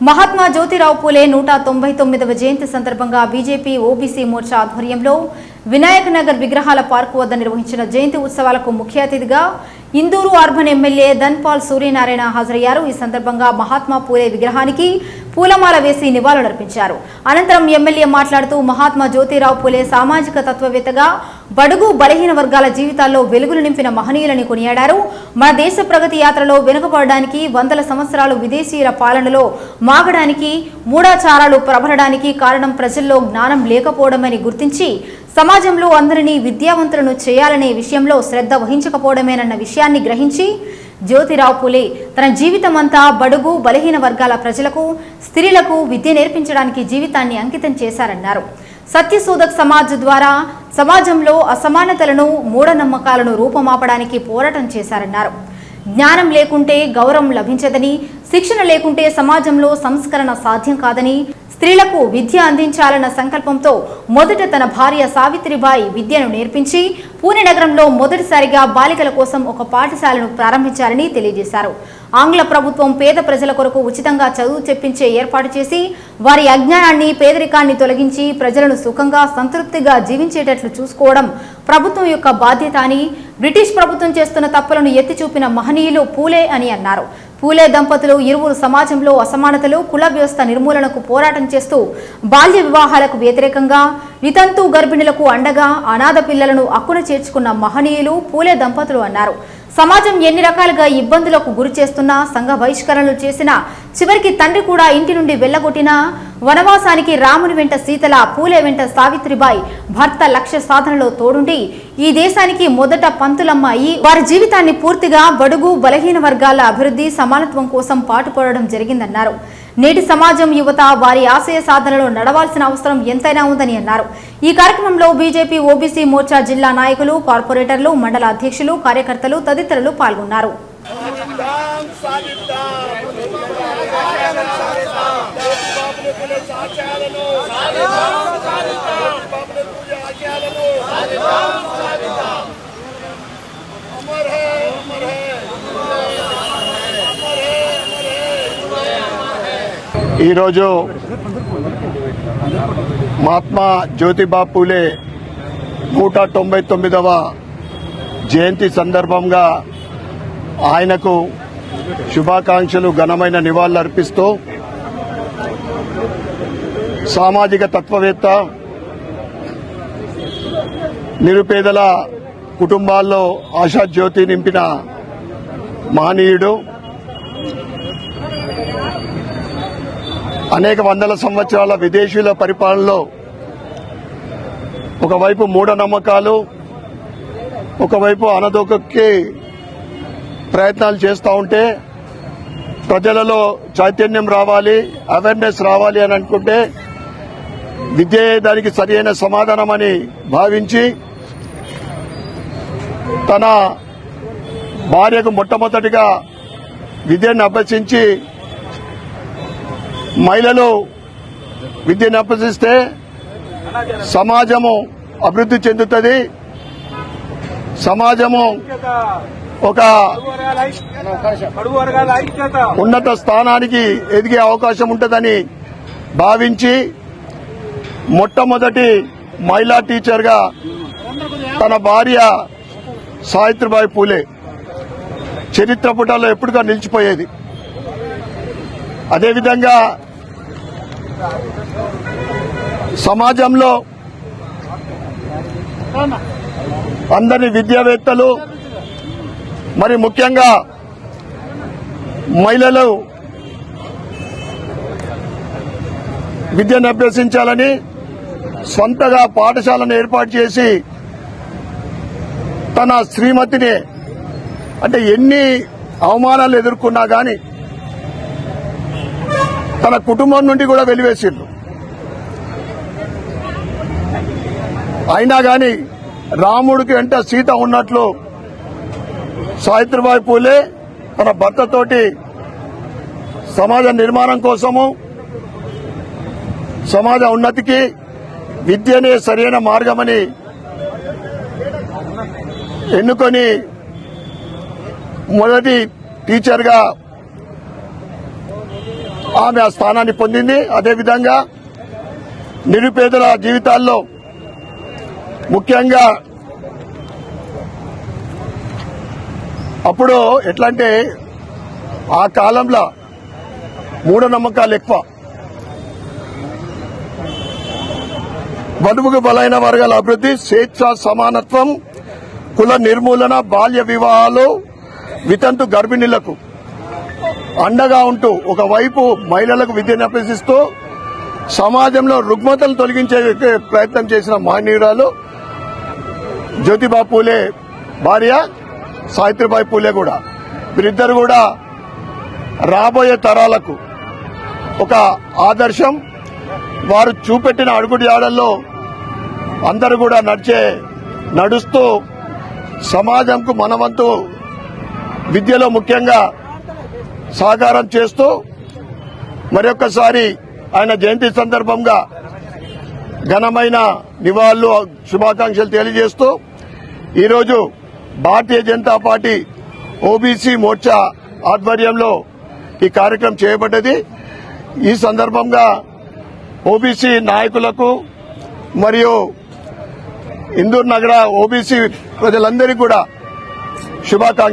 మహాత్మా జ్యోతిరావు పూలే 199వ జయంతి సందర్భంగా BJP OBC Morcha ఆధ్వర్యంలో వినాయక్ నగర్ విగ్రహాల పార్కు వద్ద నిర్వహించిన జయంతి ఉత్సవాలకు ముఖ్య అతిథిగా ఇందూరు అర్బన్ ఎమ్మెల్యే ధన్పాల్ సూర్యనారాయణ హాజరయ్యారు। ఈ సందర్భంగా మహాత్మా పూలే విగ్రహానికి పూలమాల వేసి నివాళులర్పించారు। అనంతరం ఎమ్మెల్యే మాట్లాడుతూ మహాత్మా జ్యోతిరావు పూలే సామాజిక తత్వవేత్తగా బడుగు బలహీన వర్గాల జీవితాల్లో వెలుగులు నింపిన మహనీయులని కొనియాడారు। మన దేశ ప్రగతి యాత్రలో వెనుకబడడానికి వందల సంవత్సరాలు విదేశీయుల పాలనలో మాగడానికి మూఢాచారాలు ప్రబలడానికి కారణం ప్రజల్లో జ్ఞానం లేకపోవడమని గుర్తించి సమాజంలో అందరినీ విద్యావంతులను చేయాలనే విషయంలో శ్రద్ధ వహించకపోవడమేనన్న విషయాన్ని గ్రహించి జ్యోతిరావు పూలే తన జీవితమంతా బడుగు బలహీన వర్గాల ప్రజలకు స్త్రీలకు విద్య నేర్పించడానికి జీవితాన్ని అంకితం చేశారన్నారు। సత్యశోధక్ సమాజ్ ద్వారా సమాజంలో అసమానతలను మూఢనమ్మకాలను రూపమాపడానికి పోరాటం చేశారన్నారు। జ్ఞానం లేకుంటే గౌరవం లభించదని, శిక్షణ లేకుంటే సమాజంలో సంస్కరణ సాధ్యం కాదని, స్త్రీలకు విద్య అందించాలన్న సంకల్పంతో మొదట తన భార్య సావిత్రిబాయి విద్యను నేర్పించి పూణె నగరంలో మొదటిసారిగా బాలికల కోసం ఒక పాఠశాలను ప్రారంభించారని తెలియజేశారు। ఆంగ్ల ప్రభుత్వం పేద ప్రజల కొరకు ఉచితంగా చదువు చెప్పించే ఏర్పాటు చేసి వారి అజ్ఞానాన్ని పేదరికాన్ని తొలగించి ప్రజలను సుఖంగా సంతృప్తిగా జీవించేటట్లు చూసుకోవడం ప్రభుత్వం యొక్క బాధ్యత అని, బ్రిటిష్ ప్రభుత్వం చేస్తున్న తప్పులను ఎత్తి చూపిన మహనీయులు పూలే అని అన్నారు। పూలే దంపతులు ఇరువురు సమాజంలో అసమానతలు, కుల వ్యవస్థ నిర్మూలనకు పోరాటం చేస్తూ బాల్య వివాహాలకు వ్యతిరేకంగా, వితంతు గర్భిణులకు అండగా అనాథ పిల్లలను అక్కున చేర్చుకున్న మహనీయులు పూలే దంపతులు అన్నారు। సమాజం ఎన్ని రకాలుగా ఇబ్బందులకు గురి చేస్తున్నా, సంఘ బహిష్కరణలు చేసినా, చివరికి తండ్రి కూడా ఇంటి నుండి వెళ్లగొట్టినా, వనవాసానికి రాముని వెంట సీతల, పూలే వెంట సావిత్రిబాయి భర్త లక్ష్య సాధనలో తోడుండి ఈ దేశానికి మొదట పంతులమ్మ అయి వారి జీవితాన్ని పూర్తిగా బడుగు బలహీన వర్గాల అభివృద్ధి సమానత్వం కోసం పాటుపడడం జరిగిందన్నారు। నేటి సమాజం యువత వారి ఆశయ సాధనలో నడవాల్సిన అవసరం ఎంతైనా ఉందని అన్నారు। ఈ కార్యక్రమంలో బీజేపీ ఓబీసీ మోర్చా జిల్లా నాయకులు, కార్పొరేటర్లు, మండల అధ్యక్షులు, కార్యకర్తలు తదితరులు పాల్గొన్నారు। ఈరోజు మహాత్మా జ్యోతిబా పూలే 199వ జయంతి సందర్భంగా ఆయనకు శుభాకాంక్షలు, ఘనమైన నివాళులర్పిస్తూ సామాజిక తత్వవేత్త, నిరుపేదల కుటుంబాల్లో ఆశాజ్యోతి నింపిన మహనీయుడు, అనేక వందల సంవత్సరాల విదేశీయుల పరిపాలనలో ఒకవైపు మూఢనమ్మకాలు, ఒకవైపు అనదొకకి ప్రయత్నాలు చేస్తూ ఉంటే ప్రజలలో చైతన్యం రావాలి, అవేర్నెస్ రావాలి అని అనుకుంటే విద్యే దానికి సరైన సమాధానమని భావించి తన భార్యకు మొట్టమొదటిగా విద్యను అభ్యసించి మహిళలు విద్యను అభ్యసిస్తే సమాజము అభివృద్ధి చెందుతుంది, సమాజము ఒక ఉన్నత స్థానానికి ఎదిగే అవకాశం ఉంటుందని భావించి మొట్టమొదటి మహిళా టీచర్గా తన భార్య సావిత్రిబాయి పూలే చరిత్ర పుటల్లో ఎప్పుడుగా నిలిచిపోయేది। అదేవిధంగా సమాజంలో అందరి విద్యావేత్తలు, మరి ముఖ్యంగా మహిళలు విద్యను అభ్యసించాలని సొంతగా పాఠశాలను ఏర్పాటు చేసి తన శ్రీమతిని, అంటే ఎన్ని అవమానాలు ఎదుర్కొన్నా గాని తన కుటుంబం నుండి కూడా వెలివేసిండ్రు, అయినా గాని రాముడికి వెంట సీత ఉన్నట్లు సావిత్రిబాయి పూలే తన భర్తతోటి సమాజ నిర్మాణం కోసము, సమాజ ఉన్నతికి విద్యనే సరైన మార్గమని ఎన్నుకొని మొదటి టీచర్గా ఆమె ఆ స్థానాన్ని పొందింది. అదేవిధంగా నిరుపేదల జీవితాల్లో ముఖ్యంగా అప్పుడు ఎట్లా అంటే ఆ కాలంలో మూఢనమ్మకాలు ఎక్కువ. బడుగు బలైన వర్గాల అభివృద్ధి, స్వేచ్ఛ, సమానత్వం, కుల నిర్మూలన, బాల్య వివాహాలు, వితంతు గర్భిణీలకు అండగా ఉంటూ ఒకవైపు మహిళలకు విద్యను అభ్యసిస్తూ సమాజంలో రుగ్మతలు తొలగించే ప్రయత్నం చేసిన మహనీయురాలు జ్యోతిబా పూలే భార్య సావిత్రిబాయి పూలే కూడా. వీరిద్దరు కూడా రాబోయే తరాలకు ఒక ఆదర్శం. వారు చూపెట్టిన అడుగుడి ఆడల్లో అందరూ కూడా నడుస్తూ సమాజంకు మనవంతు విద్యలో ముఖ్యంగా సహకారం చేస్తూ మరొకసారి ఆయన జయంతి సందర్భంగా ఘనమైన నివాళులు, శుభాకాంక్షలు తెలియజేస్తూ ఈరోజు భారతీయ జనతా పార్టీ ఓబీసీ మోర్చా ఆధ్వర్యంలో ఈ కార్యక్రమం చేయబడ్డది. ఈ సందర్భంగా ఓబీసీ నాయకులకు మరియు ఇందూరు నగర ఓబీసీ ప్రజలందరికీ కూడా శుభాకాంక్షలు.